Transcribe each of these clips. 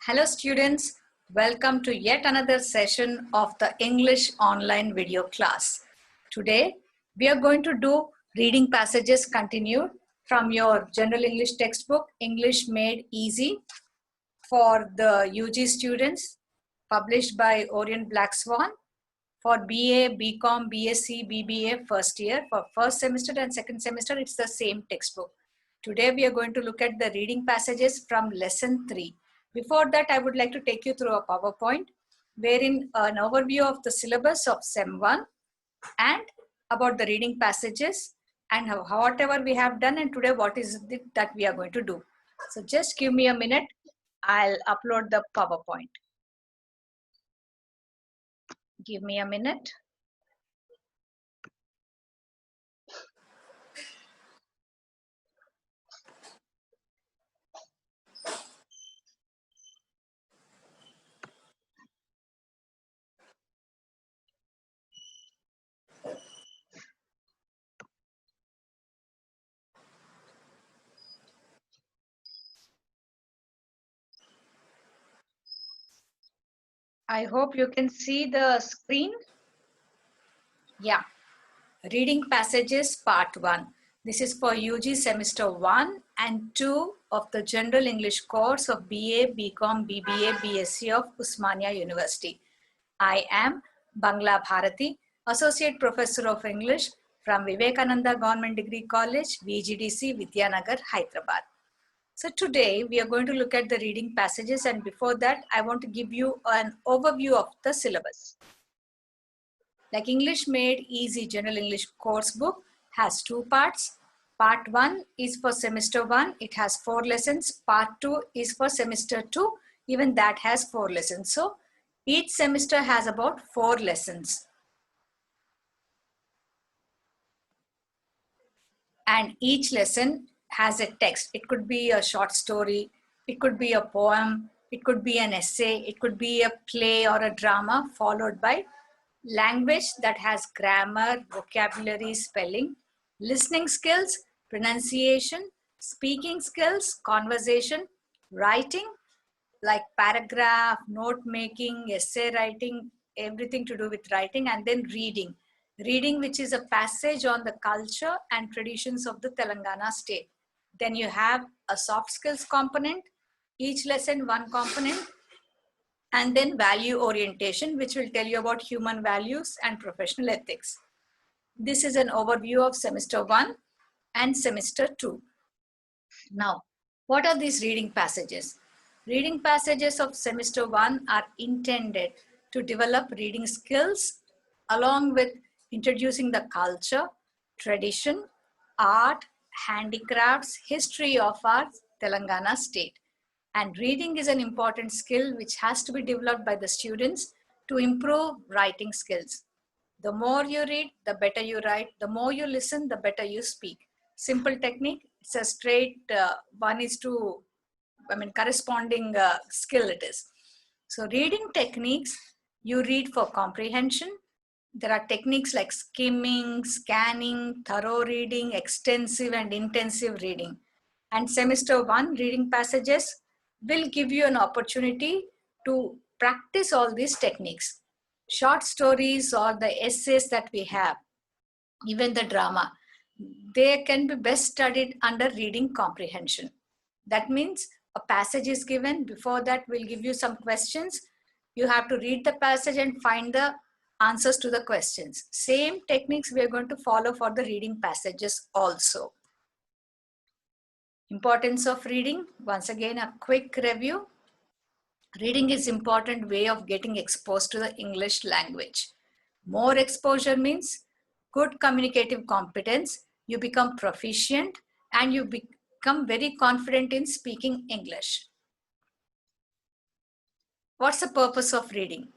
Hello students, welcome to yet another session of the English online video class. Today we are going to do reading passages continued from your General English textbook, English Made Easy for the UG students, published by Orient Black Swan for BA, BCom, BSc, BBA first year. For first semester and second semester, it's the same textbook. Today we are going to look at the reading passages from lesson 3. Before that, I would like to take you through a PowerPoint wherein an overview of the syllabus of Sem 1 and about the reading passages and whatever we have done, and today what is it that we are going to do. So just give me a minute. I'll upload the PowerPoint. Give me a minute. I hope you can see the screen. Yeah. Reading passages part 1. This is for UG semester 1 and 2 of the General English course of BA, BCom, BBA, BSc of Osmania University. I am Bangla Bharati, Associate Professor of English from Vivekananda Government Degree College, VGDC, Vidyanagar, Hyderabad. So today we are going to look at the reading passages, and before that I want to give you an overview of the syllabus. Like English Made Easy General English course book has 2 parts. Part 1 is for semester 1. It has 4 lessons. Part 2 is for semester 2. Even that has 4 lessons. So each semester has about 4 lessons. And each lesson has a text. It could be a short story. It could be a poem. It could be an essay. It could be a play or a drama followed by language that has grammar, vocabulary, spelling, listening skills, pronunciation, speaking skills, conversation, writing, like paragraph, note making, essay writing, everything to do with writing, and then reading. Reading, which is a passage on the culture and traditions of the Telangana state. Then you have a soft skills component, each lesson one component, and then value orientation, which will tell you about human values and professional ethics. This is an overview of semester 1 and semester 2. Now, what are these reading passages? Reading passages of semester 1 are intended to develop reading skills along with introducing the culture, tradition, art, handicrafts, history of our Telangana state. And reading is an important skill which has to be developed by the students to improve writing skills. The more you read, the better you write. The more you listen, the better you speak. Simple technique. It's a straight corresponding skill it is. So reading techniques, you read for comprehension. There are techniques like skimming, scanning, thorough reading, extensive and intensive reading. And semester 1 reading passages will give you an opportunity to practice all these techniques. Short stories or the essays that we have, even the drama, they can be best studied under reading comprehension. That means a passage is given. Before that, we'll give you some questions. You have to read the passage and find the answers to the questions. Same techniques we are going to follow for the reading passages also. Importance of reading. Once again, a quick review. Reading is important way of getting exposed to the English language. More exposure means good communicative competence. You become proficient and you become very confident in speaking English. What's the purpose of reading?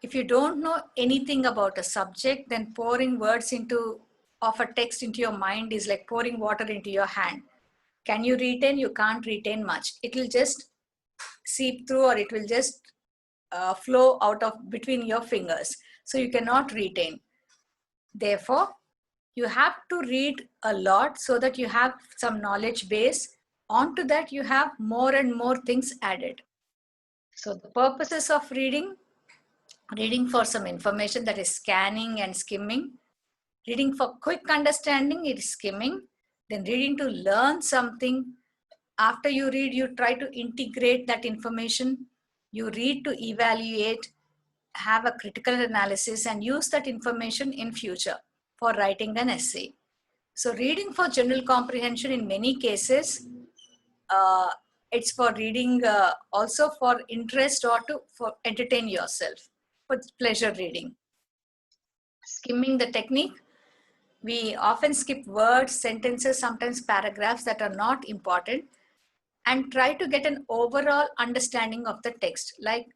If you don't know anything about a subject, then pouring words of a text into your mind is like pouring water into your hand. Can you retain? You can't retain much. It will just seep through, or it will just flow out of between your fingers. So you cannot retain. Therefore, you have to read a lot so that you have some knowledge base. Onto that, you have more and more things added. So the purposes of reading: reading for some information, that is scanning and skimming; reading for quick understanding, it is skimming; then reading to learn something. After you read, you try to integrate that information. You read to evaluate, have a critical analysis, and use that information in future for writing an essay. So reading for general comprehension in many cases, uh, it's for reading also for interest or to for entertain yourself, for pleasure reading. Skimming the technique: we often skip words, sentences, sometimes paragraphs that are not important, and try to get an overall understanding of the text, like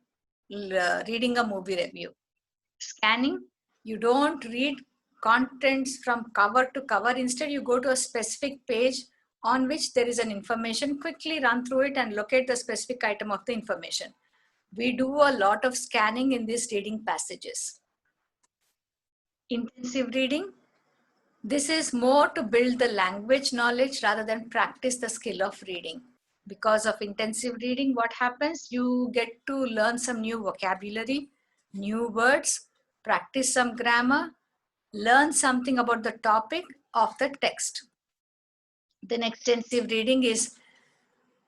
reading a movie review. Scanning: you don't read contents from cover to cover. Instead, you go to a specific page on which there is an information, quickly run through it and locate the specific item of the information. We do a lot of scanning in these reading passages. Intensive reading: this is more to build the language knowledge rather than practice the skill of reading. Because of intensive reading, what happens? You get to learn some new vocabulary, new words, practice some grammar, learn something about the topic of the text. Then extensive reading is,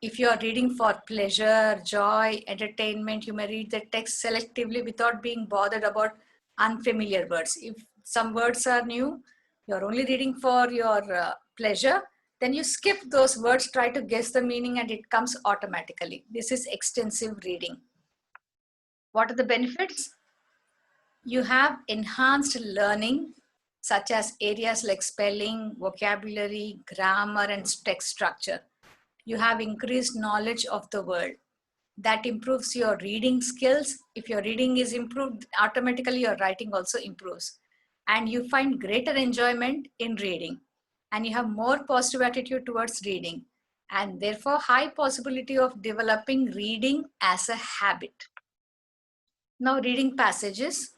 if you are reading for pleasure, joy, entertainment, you may read the text selectively without being bothered about unfamiliar words. If some words are new, you're only reading for your pleasure, then you skip those words, try to guess the meaning, and it comes automatically. This is extensive reading. What are the benefits? You have enhanced learning, such as areas like spelling, vocabulary, grammar, and text structure. You have increased knowledge of the world. That improves your reading skills. If your reading is improved, automatically your writing also improves. And you find greater enjoyment in reading. And you have more positive attitude towards reading. And therefore, high possibility of developing reading as a habit. Now, reading passages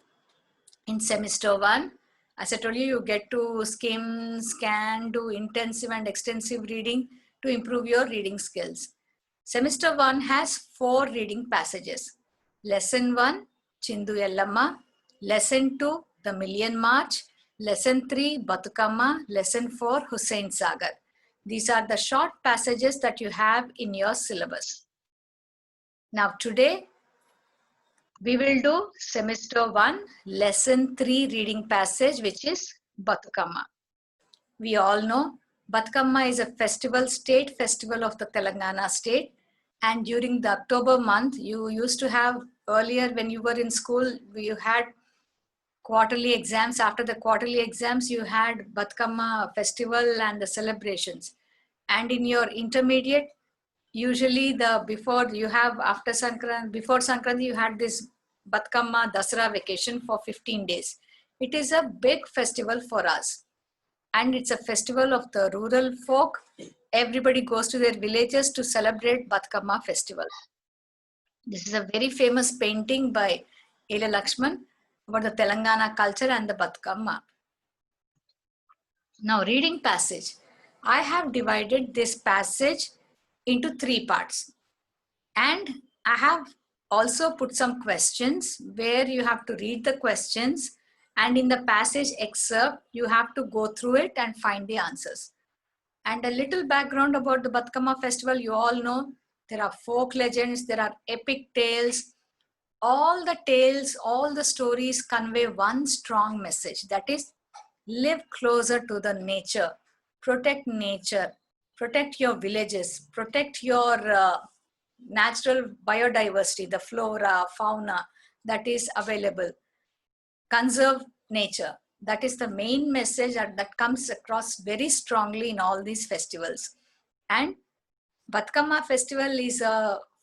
in semester 1. As I told you, you get to skim, scan, do intensive and extensive reading to improve your reading skills. Semester 1 has 4 reading passages. Lesson 1, Chindu Yellamma. Lesson 2, The Million March. Lesson 3, Batukamma. Lesson 4, Hussain Sagar. These are the short passages that you have in your syllabus. Now today, we will do semester 1, lesson 3 reading passage, which is Batukamma. We all know Batukamma is a festival, state festival of the Telangana state. And during the October month, you used to have, earlier when you were in school, you had quarterly exams. After the quarterly exams, you had Batukamma festival and the celebrations. And in your intermediate, usually the before you have after Sankranti, before Sankranti, you had this Batukamma Dasara vacation for 15 days. It is a big festival for us. And it's a festival of the rural folk. Everybody goes to their villages to celebrate Batukamma festival. This is a very famous painting by Ela Lakshman about the Telangana culture and the Batukamma. Now, reading passage. I have divided this passage into 3 parts. And I have also put some questions where you have to read the questions, and in the passage excerpt, you have to go through it and find the answers. And a little background about the Batukamma festival, you all know there are folk legends, there are epic tales. All the tales, all the stories convey one strong message, that is, live closer to the nature, protect nature, protect your villages, protect your natural biodiversity, the flora, fauna that is available. Conserve nature. That is the main message that comes across very strongly in all these festivals. And Batukamma festival is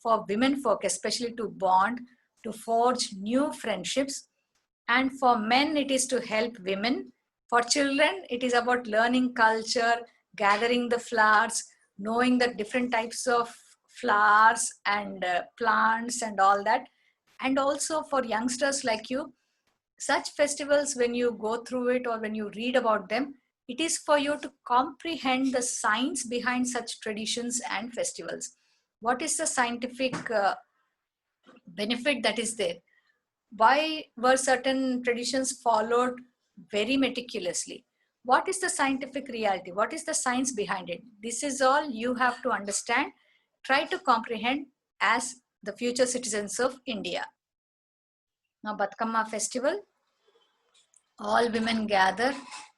for women folk, especially to bond, to forge new friendships. And for men, it is to help women. For children, it is about learning culture, gathering the flowers, knowing the different types of flowers and plants and all that. And also for youngsters like you, such festivals, when you go through it or when you read about them, it is for you to comprehend the science behind such traditions and festivals. What is the scientific benefit that is there. Why were certain traditions followed very meticulously? What is the scientific reality? What is the science behind it? This is all you have to understand, try to comprehend as the future citizens of India. Now, Batkamma festival, all women gather.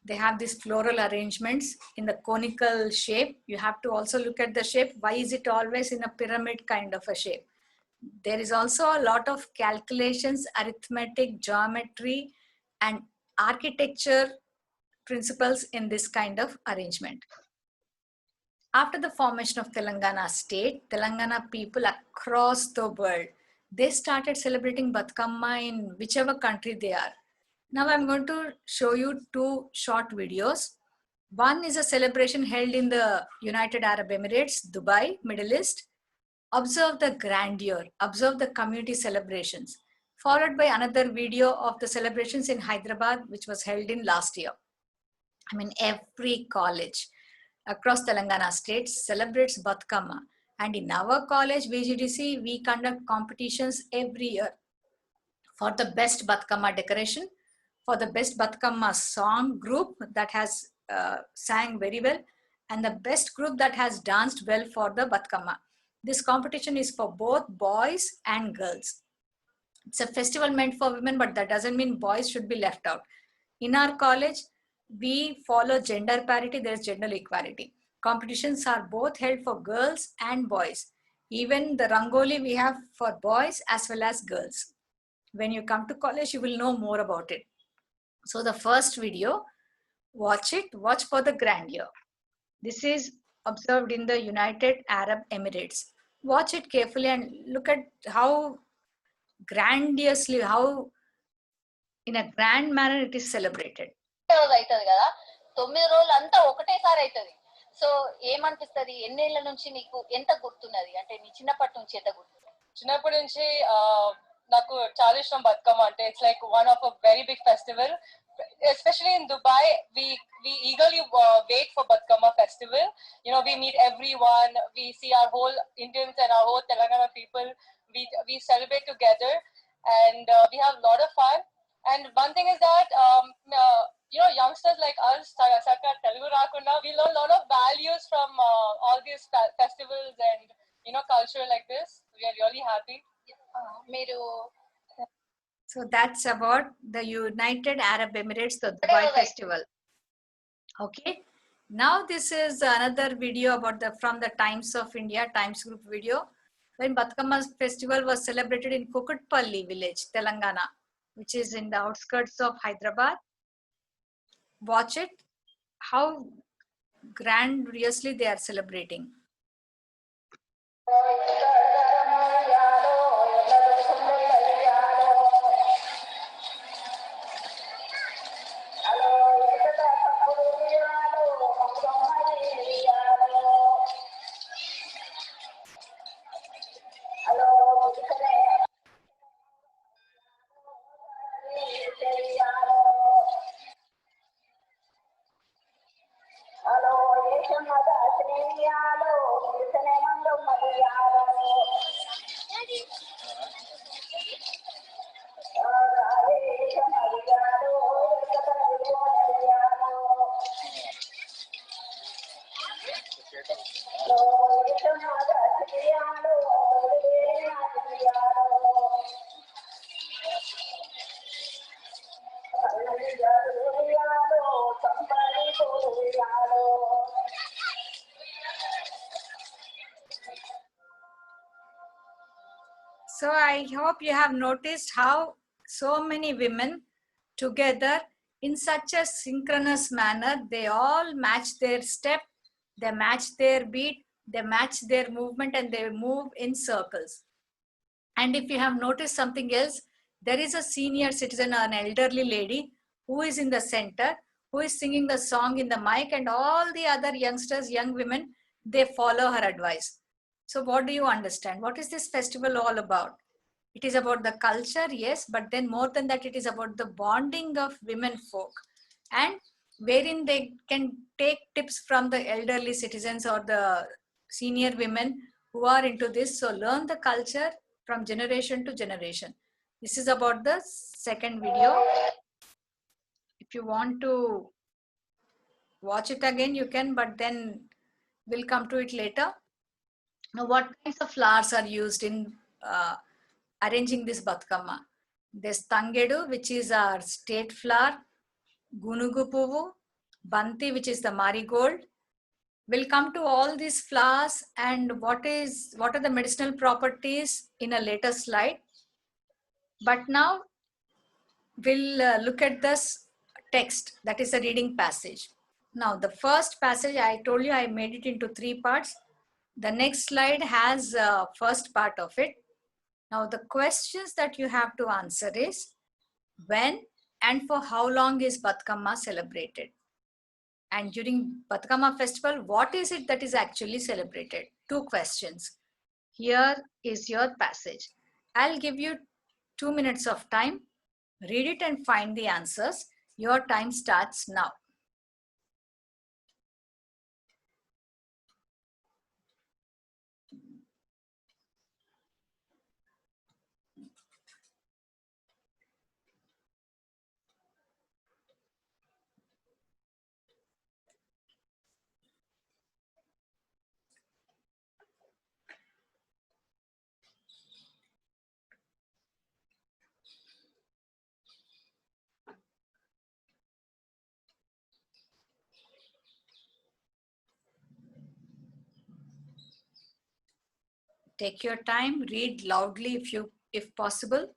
They have these floral arrangements in the conical shape. You have to also look at the shape. Why is it always in a pyramid kind of a shape? There is also a lot of calculations, arithmetic, geometry, and architecture principles in this kind of arrangement. After the formation of Telangana state, Telangana people across the world, they started celebrating Batkamma in whichever country they are. Now I'm going to show you two short videos. One is a celebration held in the United Arab Emirates, Dubai, Middle East. Observe the grandeur, observe the community celebrations, followed by another video of the celebrations in Hyderabad, which was held in last year. I mean, every college across Telangana state celebrates Batkamma. And in our college, VGDC, we conduct competitions every year for the best Batkamma decoration, for the best Batkamma song group that has sang very well, and the best group that has danced well for the Batkamma. This competition is for both boys and girls. It's a festival meant for women, but that doesn't mean boys should be left out. In our college, we follow gender parity, there's gender equality. Competitions are both held for girls and boys. Even the Rangoli we have for boys as well as girls. When you come to college, you will know more about it. So the first video, watch it, watch for the grandeur. This is observed in the United Arab Emirates. Watch it carefully and look at how grandiosely, how in a grand manner it is celebrated. అవుతుంది కదా 9 రోజులు అంతా ఒకటేసారి అవుతుంది. So ఏమనిపిస్తుంది, ఎన్నేళ్ల నుంచి నీకు ఎంత గుర్తున్నది, అంటే నీ చిన్నప్పటి నుంచి ఎంత గుర్తున్నది? చిన్నప్పటి నుంచి నాకు చాలా ఇష్టం బతుకమ్మ అంటే. It's like one of a very big festival, especially in Dubai. We eagerly wait for Batkama festival. You know, we meet everyone, we see our whole Indians and our whole Telangana people. We celebrate together, and we have a lot of fun. And one thing is that you know, youngsters like us, Saka Telugu Rakunda, we learn a lot of values from all these festivals and, you know, culture like this. We are really happy. So that's about the United Arab Emirates, the Dubai festival. Okay. Now this is another video about from the Times of India, Times Group video, when Batkamma festival was celebrated in Kukutpalli village, Telangana, which is in the outskirts of Hyderabad. Watch it, how grandiously they are celebrating. So I hope you have noticed how so many women together in such a synchronous manner, they all match their step, they match their beat, they match their movement, and they move in circles. And if you have noticed something else, there is a senior citizen, an elderly lady who is in the center, who is singing the song in the mic, and all the other youngsters, young women, they follow her advice. So what do you understand? What is this festival all about? It is about the culture, yes, but then more than that, it is about the bonding of women folk, and wherein they can take tips from the elderly citizens or the senior women who are into this. So learn the culture, from generation to generation. This is about the second video. If you want to watch it again, you can, but then we'll come to it later. Now, what kinds of flowers are used in arranging this Batkama? There's Tangedu, which is our state flower, Gunugu Puvu, Banti, which is the marigold. We'll come to all these flowers and what are the medicinal properties in a later slide. But now we'll look at this text, that is a reading passage. Now the first passage, I told you I made it into 3 parts. The next slide has first part of it. Now the questions that you have to answer is, when and for how long is Batkama celebrated? And during Batkama festival, what is it that is actually celebrated? 2 questions. Here is your passage. I'll give you 2 minutes of time. Read it and find the answers. Your time starts now. Take your time, read loudly if possible.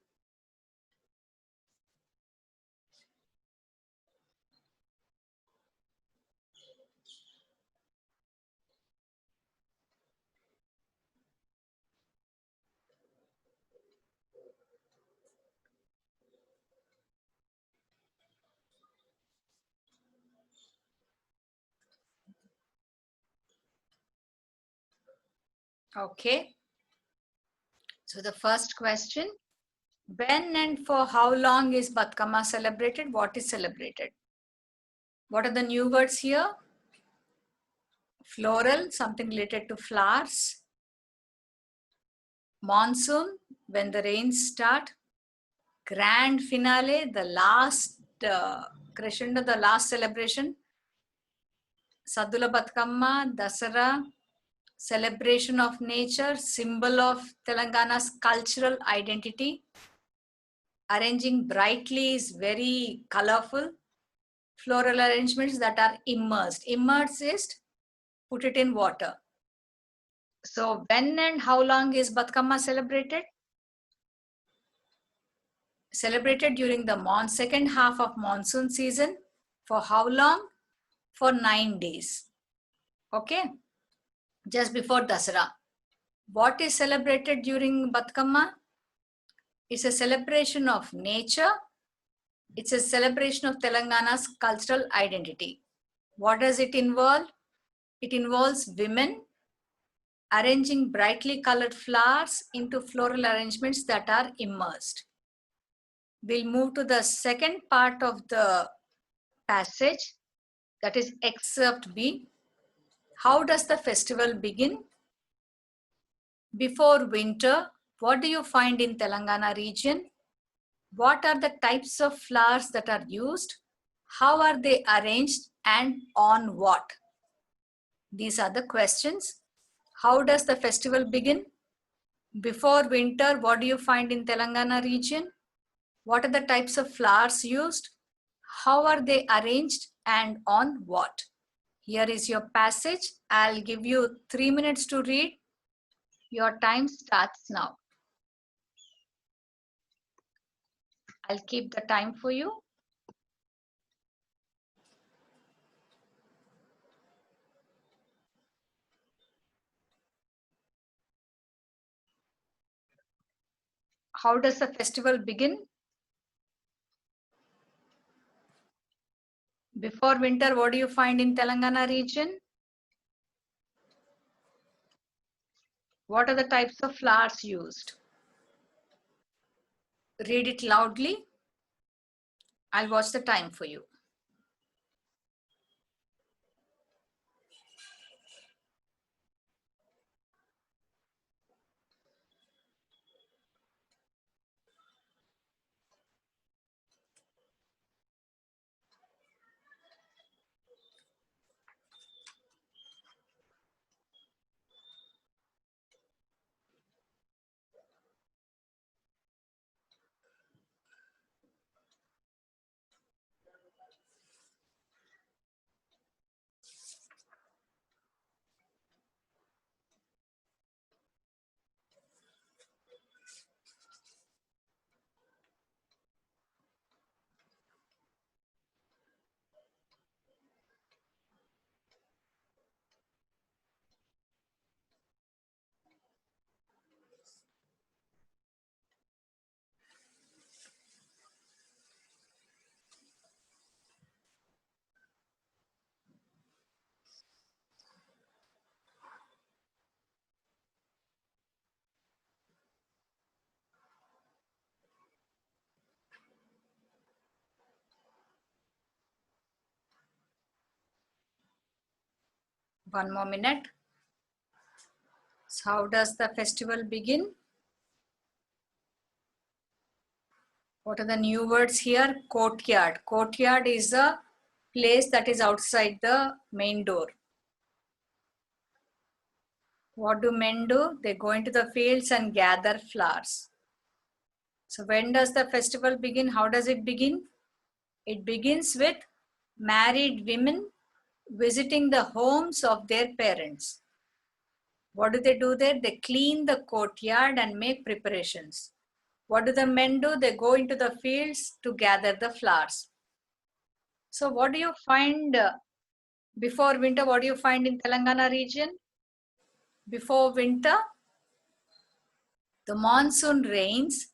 Okay. So the first question, when and for how long is Batkama celebrated? What is celebrated? What are the new words here? Floral, something related to flowers. Monsoon, when the rains start. Grand finale, the last crescendo, the last celebration. Saddula Batkama, Dasara, celebration of nature, symbol of Telangana's cultural identity. Arranging brightly is very colorful. Floral arrangements that are immersed. Immersed is put it in water. So when and how long is Batkama celebrated? Celebrated during the second half of monsoon season. For how long? For 9 days. Okay. Just before Dasara. What is celebrated during Batkama? It's a celebration of nature. It's a celebration of Telangana's cultural identity. What does it involve? It involves women arranging brightly colored flowers into floral arrangements that are immersed. We'll move to the second part of the passage, that is excerpt B. How does the festival begin? Before winter, what do you find in Telangana region? What are the types of flowers that are used? How are they arranged and on what? These are the questions. How does the festival begin? Before winter, what do you find in Telangana region? What are the types of flowers used? How are they arranged and on what? Here is your passage. I'll give you 3 minutes to read. Your time starts now. I'll keep the time for you. How does the festival begin? Before winter, what do you find in Telangana region? What are the types of flowers used? Read it loudly. I'll watch the time for you. One more minute. So how does the festival begin? What are the new words here? Courtyard. Courtyard is a place that is outside the main door. What do men do? They go into the fields and gather flowers. So when does the festival begin? How does it begin? It begins with married women visiting the homes of their parents. What do they do there? They clean the courtyard and make preparations. What do the men do? They go into the fields to gather the flowers. So what do you find before winter? What do you find in Telangana region? Before winter, the monsoon rains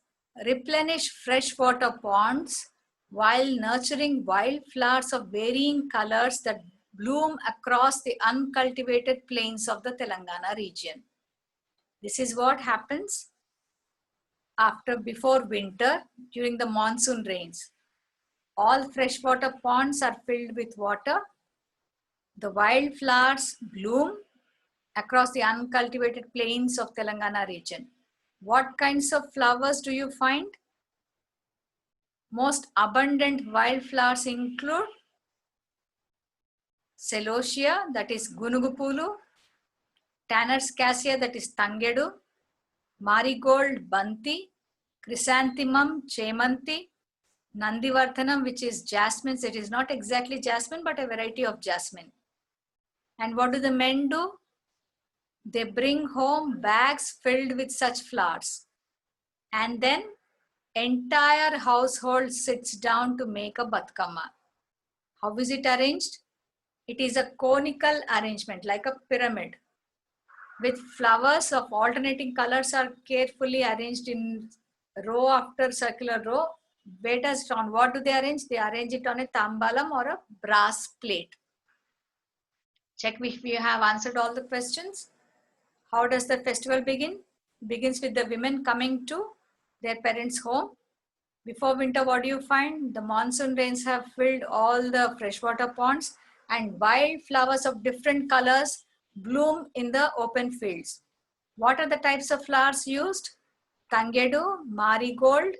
replenish freshwater ponds while nurturing wildflowers of varying colors that bloom across the uncultivated plains of the Telangana region. This is what happens before winter during the monsoon rains. All freshwater ponds are filled with water. The wildflowers bloom across the uncultivated plains of Telangana region. What kinds of flowers do you find? Most abundant wildflowers include celosia, that is gunugupulu, Tanner's cassia, that is tangedu, marigold, banti, chrysanthemum, chemanti, nandivardhanam, which is jasmine. It is not exactly jasmine, but a variety of jasmine. And what do the men do? They bring home bags filled with such flowers. And then entire household sits down to make a batkama. How is it arranged? It is a conical arrangement, like a pyramid, with flowers of alternating colors are carefully arranged in row after circular row. On what do they arrange? They arrange it on a tambalam or a brass plate. Check if we have answered all the questions. How does the festival begin? Begins with the women coming to their parents' home. Before winter, what do you find? The monsoon rains have filled all the freshwater ponds and wild flowers of different colors bloom in the open fields. What are the types of flowers used? Tangedu, marigold,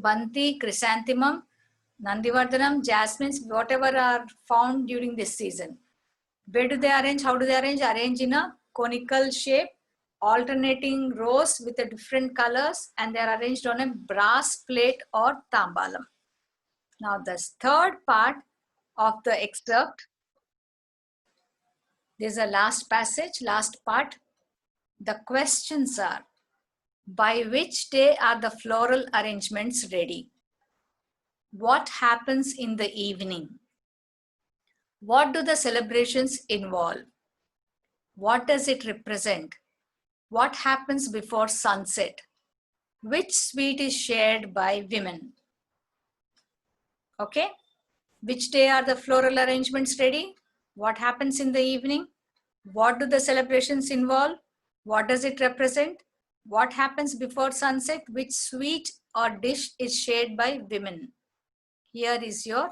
banti, chrysanthemum, nandivardhanam, jasmines, whatever are found during this season. Where do they arrange? How do they arrange? Arrange in a conical shape, alternating rows with the different colors, and they are arranged on a brass plate or tambalam. Now the third part of the excerpt, there's a last passage, last part. The questions are, by which day are the floral arrangements ready? What happens in the evening? What do the celebrations involve? What does it represent? What happens before sunset? Which sweet is shared by women? Okay. Which day are the floral arrangements ready? What happens in the evening? What do the celebrations involve? What does it represent? What happens before sunset? Which sweet or dish is shared by women? Here is your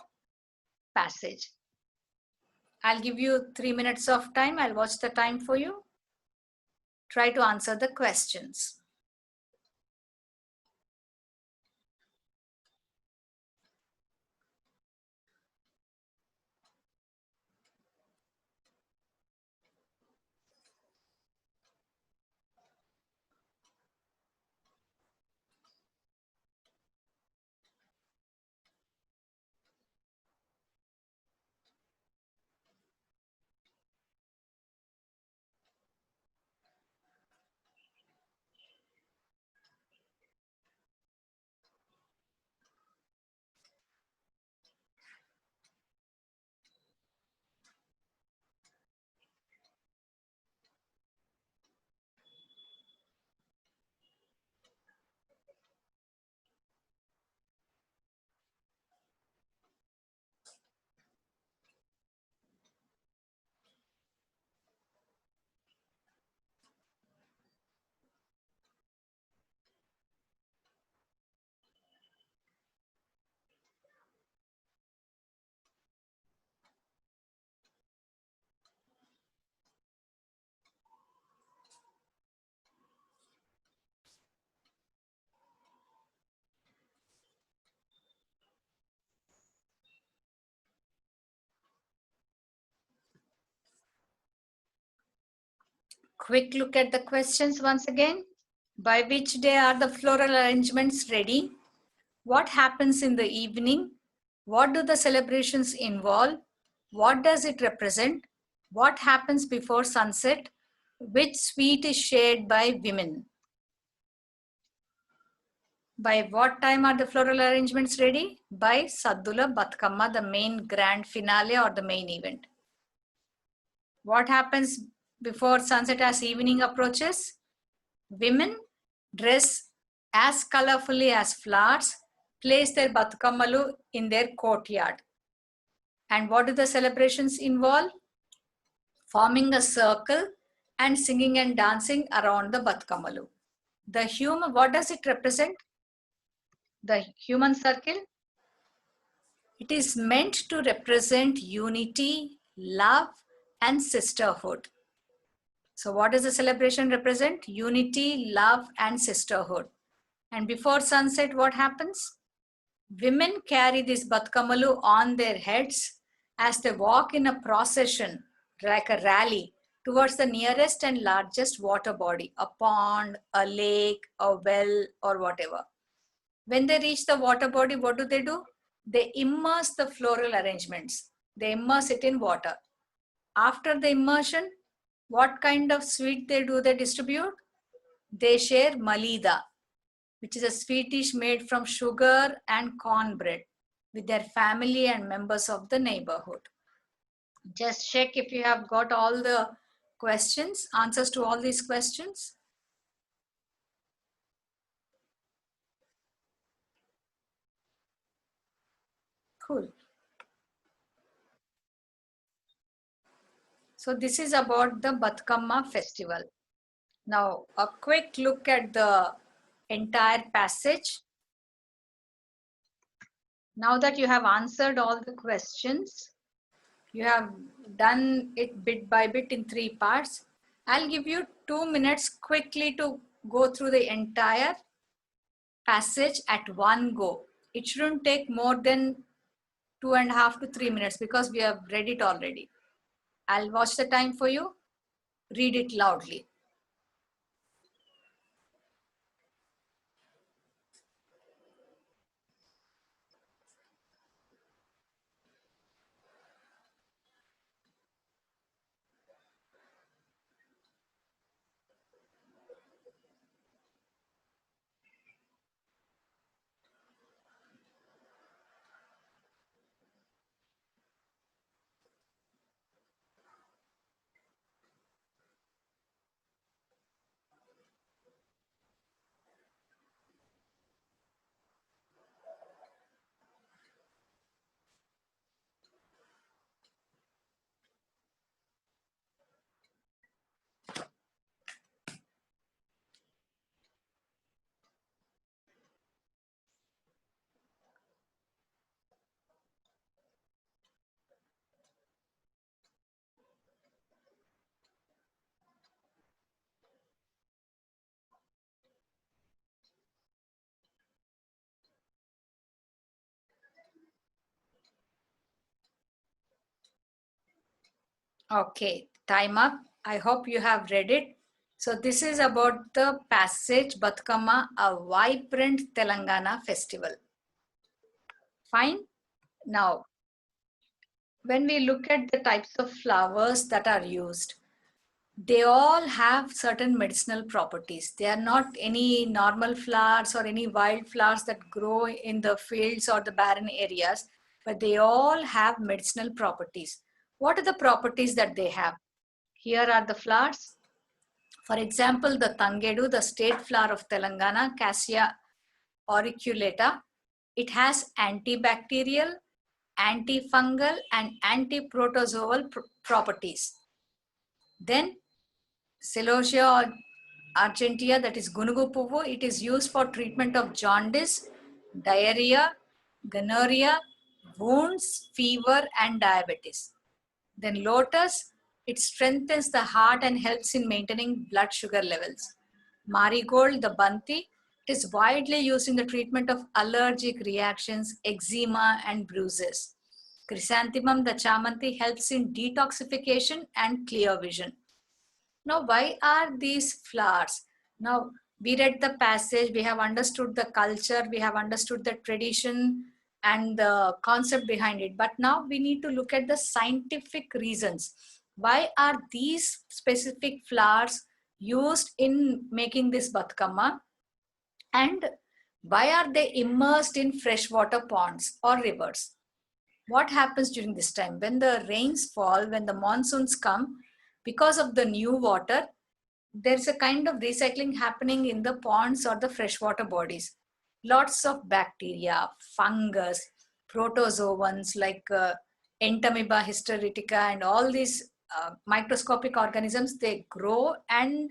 passage. I'll give you 3 minutes of time. I'll watch the time for you. Try to answer the questions. Quick look at the questions once again. By which day are the floral arrangements ready? What happens in the evening? What do the celebrations involve? What does it represent? What happens before sunset? Which sweet is shared by women? By what time are the floral arrangements ready? By Saddula Batkamma, the main grand finale or the main event. What happens before sunset as evening approaches? Women dress as colorfully as flowers, place their Batkammalu in their courtyard. And what do the celebrations involve? Forming a circle and singing and dancing around the Batkammalu. The human, what does it represent? The human circle? It is meant to represent unity, love, and sisterhood. So what does the celebration represent? Unity, love, and sisterhood. And before sunset, what happens? Women carry this Batkamalu on their heads as they walk in a procession, like a rally, towards the nearest and largest water body, a pond, a lake, a well, or whatever. When they reach the water body, what do? They immerse the floral arrangements. They immerse it in water. After the immersion, what kind of sweet they distribute? They share malida, which is a sweet dish made from sugar and cornbread with their family and members of the neighborhood. Just check if you have got all the questions, answers to all these questions. Cool. So this is about the Batkamma festival. Now, a quick look at the entire passage. Now that you have answered all the questions, you have done it bit by bit in 3 parts. I'll give you 2 minutes quickly to go through the entire passage at one go. It shouldn't take more than 2.5 to 3 minutes because we have read it already. I'll watch the time for you. Read it loudly. Okay, time up. I hope you have read it. So this is about the passage Batkama, a vibrant Telangana festival. Fine. Now, when we look at the types of flowers that are used, they all have certain medicinal properties. They are not any normal flowers or any wild flowers that grow in the fields or the barren areas, but they all have medicinal properties. What are the properties that they have? Here are the flowers. For example, the Tangedu, the state flower of Telangana, Cassia auriculata, it has antibacterial, antifungal, and antiprotozoal properties. Then Celosia argentea, that is Gunugu Puvu, it is used for treatment of jaundice, diarrhea, gonorrhea, wounds, fever, and diabetes. Then lotus, it strengthens the heart and helps in maintaining blood sugar levels. Marigold, the Banti, it is widely used in the treatment of allergic reactions, eczema, and bruises. Chrysanthemum, the Chamanti, helps in detoxification and clear vision. Now, why are these flowers? Now, we read the passage, we have understood the culture, we have understood the tradition and the concept behind it. But now we need to look at the scientific reasons. Why are these specific flowers used in making this Batkama? And why are they immersed in freshwater ponds or rivers? What happens during this time? When the rains fall, when the monsoons come, because of the new water, there's a kind of recycling happening in the ponds or the freshwater bodies. Lots of bacteria, fungus, protozoans like Entamoeba histolytica and all these microscopic organisms, they grow and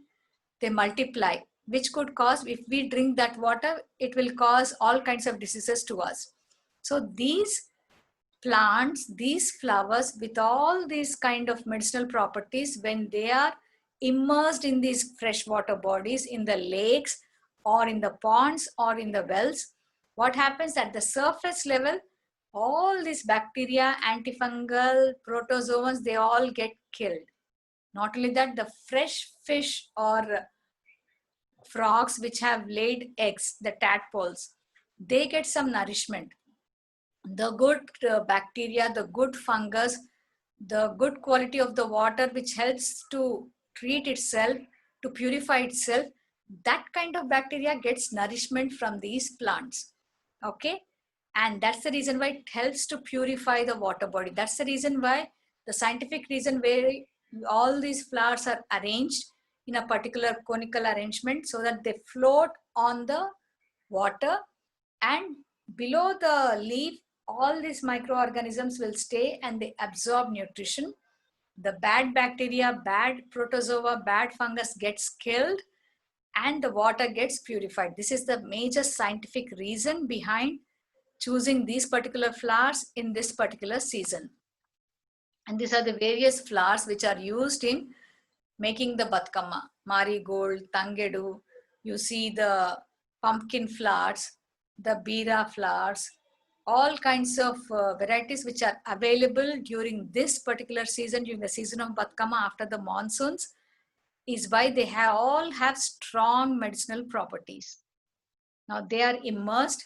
they multiply, which could cause, if we drink that water, it will cause all kinds of diseases to us. So these plants, these flowers with all these kind of medicinal properties, when they are immersed in these freshwater bodies, in the lakes or in the ponds or in the wells, what happens at the surface level, all these bacteria, antifungal, protozoans, they all get killed. Not only that, the fresh fish or frogs which have laid eggs, the tadpoles, they get some nourishment. The good bacteria, the good fungus, the good quality of the water which helps to treat itself, to purify itself, that kind of bacteria gets nourishment from these plants. Okay, and that's the reason why it helps to purify the water body. That's the reason why, the scientific reason where all these flowers are arranged in a particular conical arrangement so that they float on the water, and below the leaf all these microorganisms will stay and they absorb nutrition. The bad bacteria, bad protozoa, bad fungus gets killed and the water gets purified. This is the major scientific reason behind choosing these particular flowers in this particular season. And these are the various flowers which are used in making the Batkama. Marigold, Tangedu, you see the pumpkin flowers, the Bira flowers, all kinds of varieties which are available during this particular season, during the season of Batkama after the monsoons, is why they all have strong medicinal properties. Now they are immersed,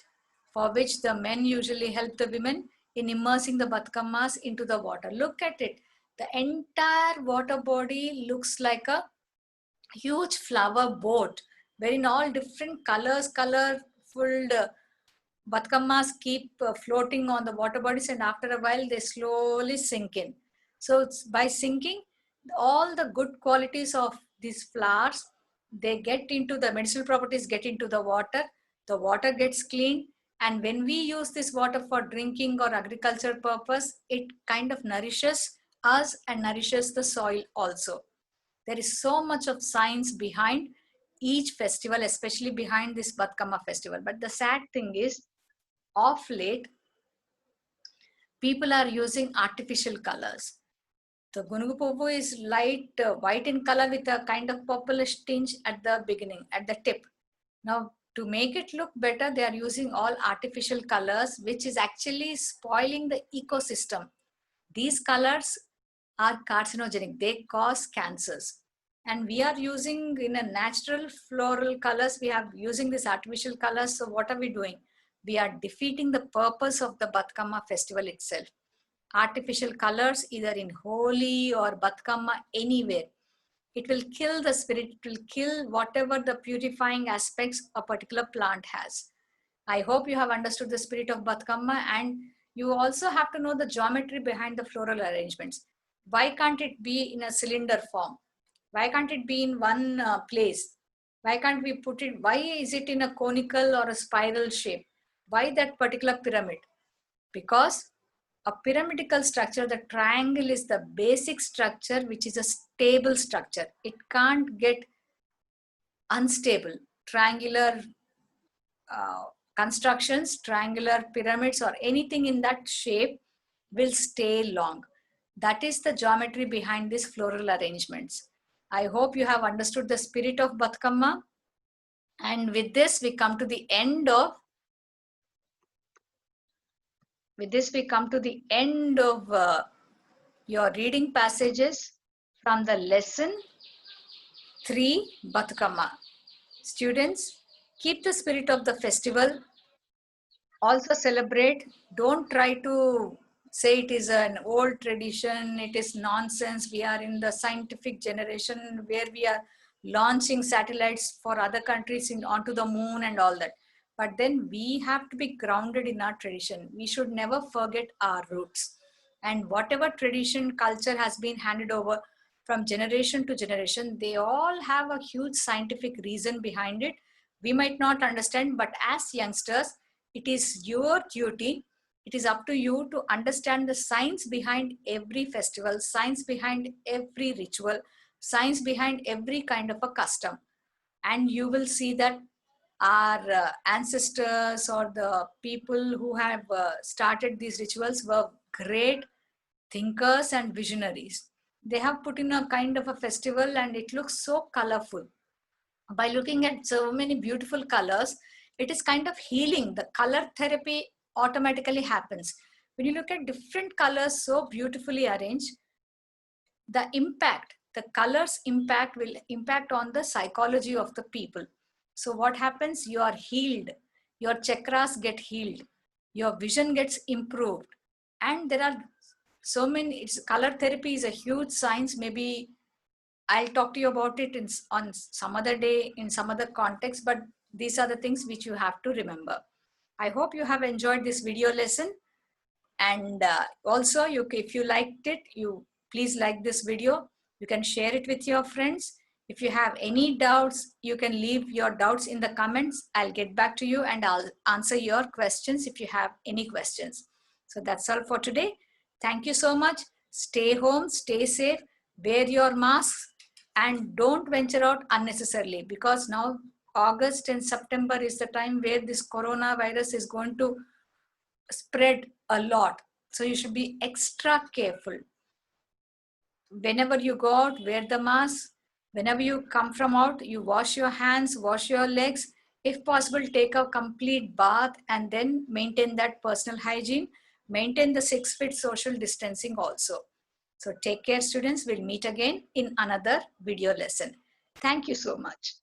for which the men usually help the women in immersing the Batkamas into the water. Look at it. The entire water body looks like a huge flower boat, wherein all different colors, colorful Batkamas keep floating on the water bodies, and after a while they slowly sink in. So by sinking, all the good qualities of these flowers, they get into the medicinal properties, get into the water gets clean, and when we use this water for drinking or agriculture purpose, it kind of nourishes us and nourishes the soil also. There is so much of science behind each festival, especially behind this Batkama festival. But the sad thing is, of late, people are using artificial colors. The Gunugu Puvu is light white in color with a kind of purplish tinge at the beginning, at the tip. Now, to make it look better, they are using all artificial colors, which is actually spoiling the ecosystem. These colors are carcinogenic. They cause cancers. And we are using in a natural floral colors, we are using these artificial colors. So what are we doing? We are defeating the purpose of the Batkama festival itself. Artificial colors, either in Holi or Batkama, anywhere, it will kill the spirit, it will kill whatever the purifying aspects a particular plant has. I hope you have understood the spirit of Batkama, and you also have to know the geometry behind the floral arrangements. Why can't it be in a cylinder form? Why can't it be in one place? Why can't we put it, why is it in a conical or a spiral shape? Why that particular pyramid? Because a pyramidical structure, the triangle is the basic structure, which is a stable structure. It can't get unstable. Triangular constructions, triangular pyramids, or anything in that shape will stay long. That is the geometry behind these floral arrangements. I hope you have understood the spirit of Batkama. And with this, we come to the end of your reading passages from the lesson 3. Batukama. Students, keep the spirit of the festival. Also celebrate. Don't try to say it is an old tradition, it is nonsense. We are in the scientific generation where we are launching satellites for other countries onto the moon and all that. But then we have to be grounded in our tradition. We should never forget our roots. And whatever tradition, culture has been handed over from generation to generation, they all have a huge scientific reason behind it. We might not understand, but as youngsters, it is your duty, it is up to you to understand the science behind every festival, science behind every ritual, science behind every kind of a custom. And you will see that our ancestors or the people who have started these rituals were great thinkers and visionaries. They have put in a kind of a festival and it looks so colorful. By looking at so many beautiful colors, it is kind of healing. The color therapy automatically happens. When you look at different colors so beautifully arranged, the colors impact will impact on the psychology of the people. So what happens? You are healed. Your chakras get healed. Your vision gets improved. And there are so many, color therapy is a huge science. Maybe I'll talk to you about it on some other day in some other context, but these are the things which you have to remember. I hope you have enjoyed this video lesson. And also, if you liked it, you please like this video. You can share it with your friends. If you have any doubts, you can leave your doubts in the comments. I'll get back to you and I'll answer your questions if you have any questions. So that's all for today. Thank you so much. Stay home, stay safe, wear your masks, and don't venture out unnecessarily, because now August and September is the time where this coronavirus is going to spread a lot. So you should be extra careful. Whenever you go out, wear the mask. Whenever you come from out, you wash your hands, wash your legs. If possible, take a complete bath and then maintain that personal hygiene. Maintain the 6 feet social distancing also. So take care, students. We'll meet again in another video lesson. Thank you so much.